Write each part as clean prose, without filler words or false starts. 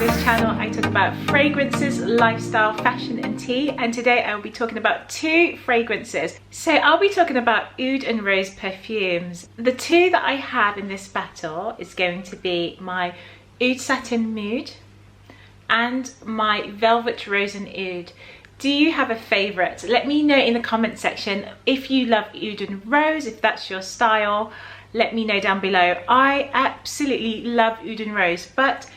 this channel I talk about fragrances, lifestyle, fashion and tea, and today I will be talking about two fragrances. So I'll be talking about Oud and Rose perfumes. The two that I have in this battle is going to be my Oud Satin Mood and my Velvet Rose and Oud. Do you have a favourite? Let me know in the comment section if you love Oud and Rose, if that's your style. Let me know down below. I absolutely love Oud and Rose, but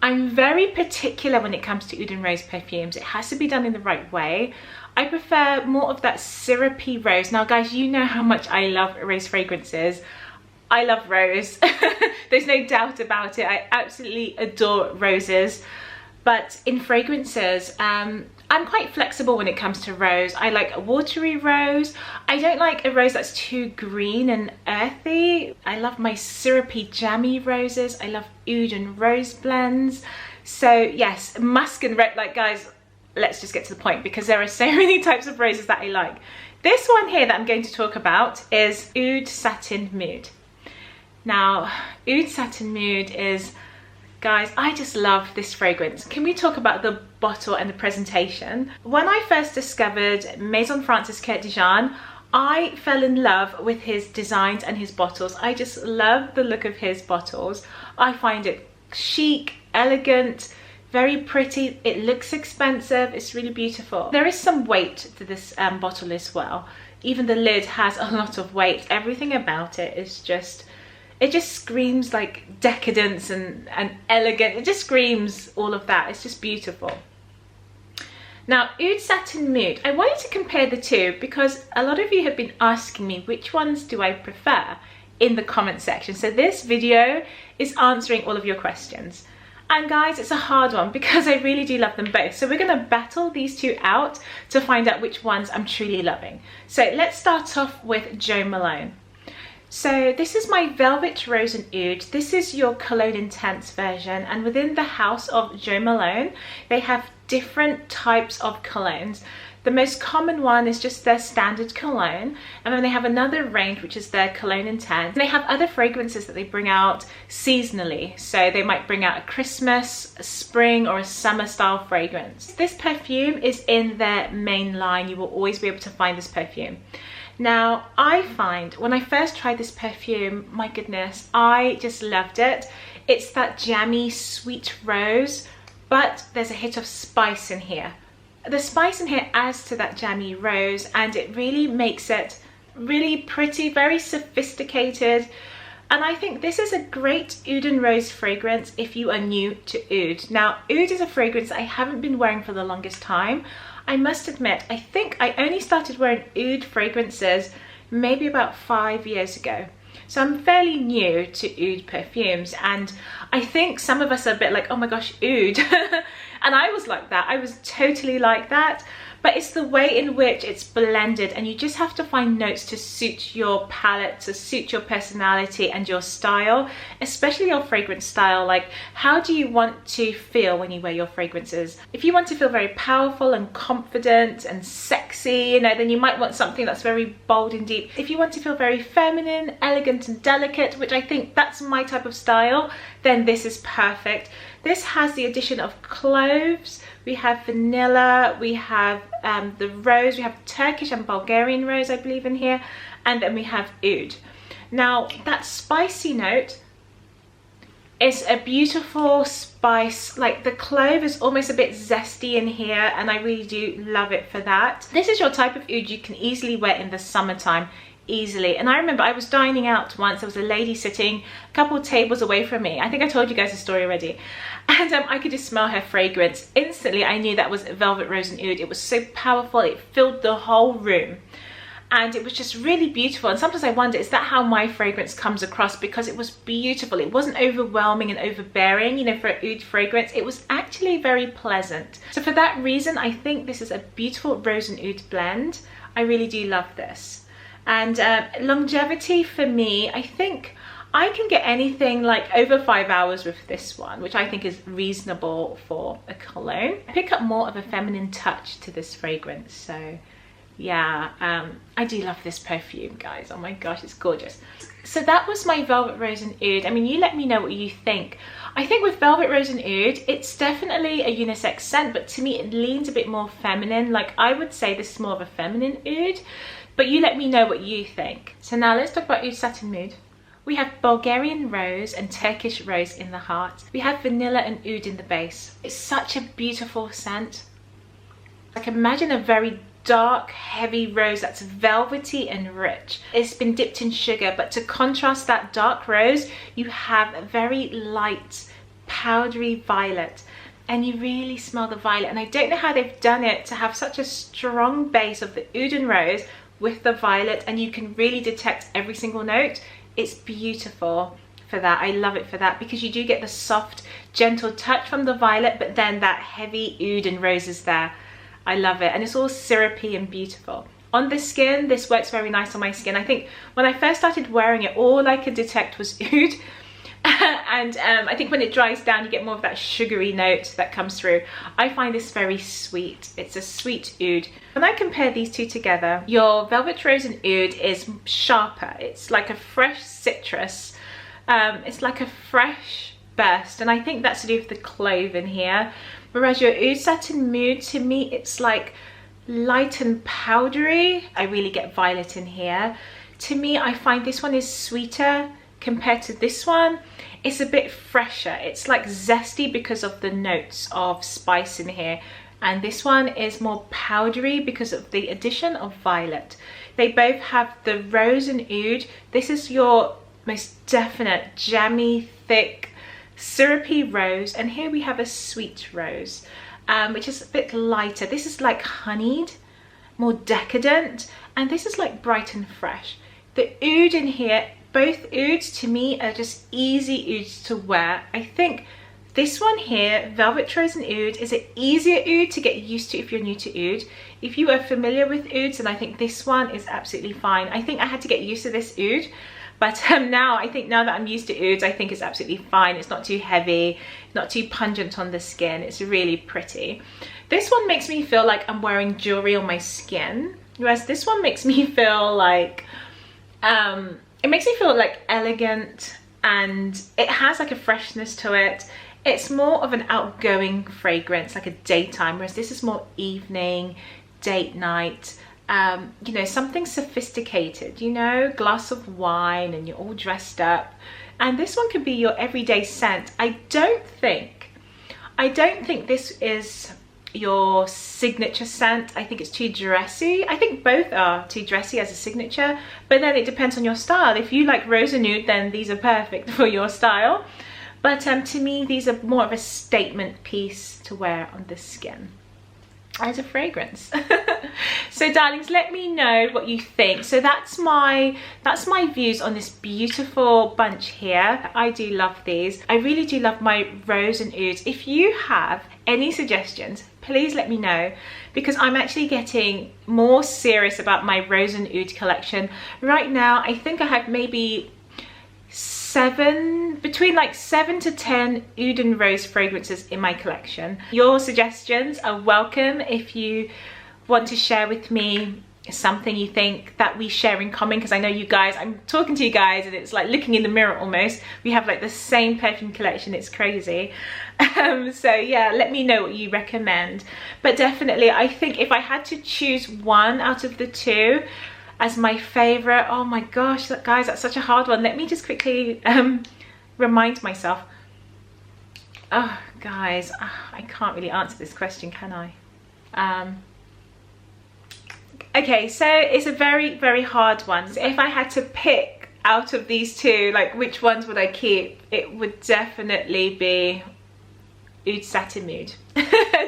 I'm very particular when it comes to Oud and Rose perfumes. It has to be done in the right way. I prefer more of that syrupy rose. Now guys, you know how much I love rose fragrances. I love rose. There's no doubt about it. I absolutely adore roses. But in fragrances, I'm quite flexible when it comes to rose. I like a watery rose. I don't like a rose that's too green and earthy. I love my syrupy jammy roses. I love Oud and Rose blends. So yes, musk and red, like guys, let's just get to the point because there are so many types of roses that I like. This one here that I'm going to talk about is Oud Satin Mood. Now, Oud Satin Mood is, guys, I just love this fragrance. Can we talk about the bottle and the presentation? When I first discovered Maison Francis Kurt Dijon, I fell in love with his designs and his bottles. I just love the look of his bottles. I find it chic, elegant, very pretty. It looks expensive. It's really beautiful. There is some weight to this bottle as well. Even the lid has a lot of weight. Everything about it is just, it just screams like decadence and elegant. It just screams all of that. It's just beautiful. Now, Oud Satin Mood, I wanted to compare the two because a lot of you have been asking me which ones do I prefer in the comment section. So this video is answering all of your questions. And guys, it's a hard one because I really do love them both. So we're going to battle these two out to find out which ones I'm truly loving. So let's start off with Jo Malone. So this is my Velvet Rose and Oud. This is your Cologne Intense version, and within the house of Jo Malone, they have different types of colognes. The most common one is just their standard cologne, and then they have another range which is their Cologne Intense. And they have other fragrances that they bring out seasonally. So they might bring out a Christmas, a spring or a summer style fragrance. This perfume is in their main line. You will always be able to find this perfume. Now, I find when I first tried this perfume, my goodness, I just loved it. It's that jammy, sweet rose, but there's a hit of spice in here. The spice in here adds to that jammy rose, and it really makes it really pretty, very sophisticated. And I think this is a great Oud and Rose fragrance if you are new to Oud. Now, Oud is a fragrance I haven't been wearing for the longest time. I must admit, I think I only started wearing Oud fragrances maybe about 5 years ago. So I'm fairly new to Oud perfumes, and I think some of us are a bit like, oh my gosh, Oud. And I was like that. I was totally like that. But it's the way in which it's blended, and you just have to find notes to suit your palette, to suit your personality and your style, especially your fragrance style. Like, how do you want to feel when you wear your fragrances? If you want to feel very powerful and confident and sexy, you know, then you might want something that's very bold and deep. If you want to feel very feminine, elegant and delicate, which I think that's my type of style, then this is perfect. This has the addition of cloves, we have vanilla, we have the rose, we have Turkish and Bulgarian rose, I believe, in here, and then we have Oud. Now, that spicy note is a beautiful spice. Like, the clove is almost a bit zesty in here, and I really do love it for that. This is your type of Oud you can easily wear in the summertime. Easily. And I remember I was dining out once. There was a lady sitting a couple of tables away from me. I think I told you guys the story already, and I could just smell her fragrance. Instantly I knew that was Velvet Rose and Oud. It was so powerful, it filled the whole room, and it was just really beautiful. And sometimes I wonder, is that how my fragrance comes across? Because it was beautiful. It wasn't overwhelming and overbearing, you know, for an Oud fragrance. It was actually very pleasant. So for that reason, I think this is a beautiful Rose and Oud blend. I really do love this. And longevity for me, I think I can get anything like over 5 hours with this one, which I think is reasonable for a cologne. I pick up more of a feminine touch to this fragrance, so Yeah, I do love this perfume, guys. Oh my gosh, it's gorgeous. So that was my Velvet Rose and Oud. I mean, you let me know what you think. I think with Velvet Rose and Oud, it's definitely a unisex scent, but to me it leans a bit more feminine. Like, I would say this is more of a feminine oud, but you let me know what you think. So now let's talk about Oud Satin Mood. We have Bulgarian rose and Turkish rose in the heart. We have vanilla and oud in the base. It's such a beautiful scent. Like, imagine a very dark, heavy rose that's velvety and rich. It's been dipped in sugar, but to contrast that dark rose, you have a very light, powdery violet. And you really smell the violet. And I don't know how they've done it to have such a strong base of the oud and rose with the violet, and you can really detect every single note. It's beautiful for that. I love it for that, because you do get the soft, gentle touch from the violet, but then that heavy oud and rose is there. I love it, and it's all syrupy and beautiful. On the skin, this works very nice on my skin. I think when I first started wearing it, all I could detect was oud. And I think when it dries down, you get more of that sugary note that comes through. I find this very sweet. It's a sweet oud. When I compare these two together, your Velvet Rose and Oud is sharper. It's like a fresh citrus. It's like a fresh burst, and I think that's to do with the clove in here. Whereas your Oud Satin Mood, to me, it's like light and powdery. I really get violet in here. To me, I find this one is sweeter compared to this one. It's a bit fresher. It's like zesty because of the notes of spice in here. And this one is more powdery because of the addition of violet. They both have the rose and oud. This is your most definite jammy, thick, syrupy rose, and here we have a sweet rose, which is a bit lighter. This is like honeyed, more decadent, and this is like bright and fresh. The oud in here, both ouds to me are just easy ouds to wear. I think this one here, Velvet Rose and Oud, is an easier oud to get used to if you're new to oud. If you are familiar with ouds, then I think this one is absolutely fine. I think I had to get used to this oud. But now that I'm used to ouds, I think it's absolutely fine. It's not too heavy, not too pungent on the skin. It's really pretty. This one makes me feel like I'm wearing jewelry on my skin, whereas this one makes me feel like, it makes me feel like elegant, and it has like a freshness to it. It's more of an outgoing fragrance, like a daytime, whereas this is more evening, date night. You know, something sophisticated, you know, glass of wine and you're all dressed up. And this one could be your everyday scent. I don't think this is your signature scent. I think it's too dressy. I think both are too dressy as a signature, but then it depends on your style. If you like rose and nude, then these are perfect for your style. But to me, these are more of a statement piece to wear on the skin as a fragrance. So darlings, let me know what you think. So that's my views on this beautiful bunch here. I do love these. I really do love my rose and ouds. If you have any suggestions, please let me know, because I'm actually getting more serious about my rose and oud collection. Right now, I think I have maybe between like 7 to 10 oud and rose fragrances in my collection. Your suggestions are welcome. If you want to share with me something you think that we share in common, because I know you guys, I'm talking to you guys and it's like looking in the mirror almost. We have like the same perfume collection. It's crazy. So yeah, let me know what you recommend. But definitely, I think if I had to choose one out of the two as my favorite, oh my gosh, guys, that's such a hard one. Let me just quickly remind myself. Oh guys, I can't really answer this question, can I? Okay, so it's a very, very hard one. So if I had to pick out of these two, like which ones would I keep, it would definitely be Oud Satin Mood.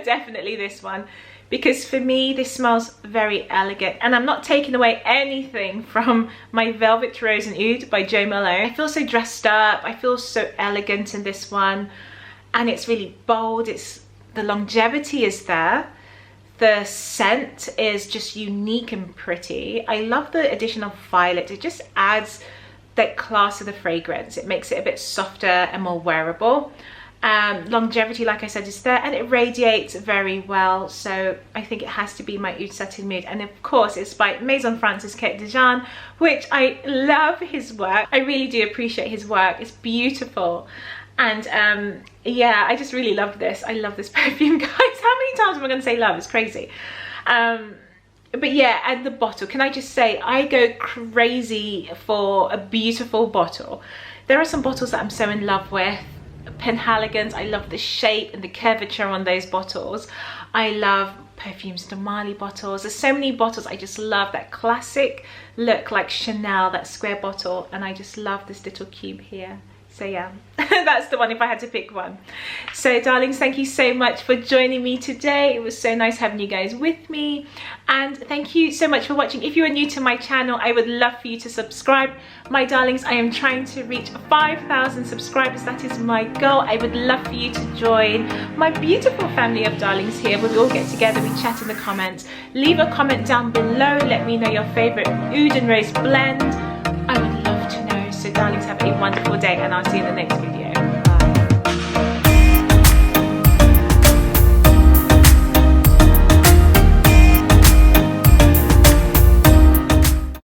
Definitely this one. Because for me, this smells very elegant, and I'm not taking away anything from my Velvet Rose and Oud by Jo Malone. I feel so dressed up, I feel so elegant in this one, and it's really bold. The longevity is there. The scent is just unique and pretty. I love the addition of violet. It just adds that class of the fragrance. It makes it a bit softer and more wearable. Longevity, like I said, is there, and it radiates very well, so I think it has to be my Oud Satin Mood. And of course it's by Maison Francis Kate Dejean, which I love his work. I really do appreciate his work. It's beautiful. And yeah, I just really love this. I love this perfume, guys. How many times am I going to say love? It's crazy. But yeah, and the bottle, can I just say, I go crazy for a beautiful bottle. There are some bottles that I'm so in love with. Penhaligon's, I love the shape and the curvature on those bottles. I love Perfumes de Mali bottles. There's so many bottles I just love, that classic look like Chanel, that square bottle, and I just love this little cube here. So yeah, that's the one if I had to pick one. So darlings, thank you so much for joining me today. It was so nice having you guys with me. And thank you so much for watching. If you are new to my channel, I would love for you to subscribe. My darlings, I am trying to reach 5,000 subscribers. That is my goal. I would love for you to join my beautiful family of darlings here, where we all get together, we chat in the comments. Leave a comment down below. Let me know your favorite Oud and Rose blend. I would love to know. So darlings, have a wonderful day, and I'll see you in the next video.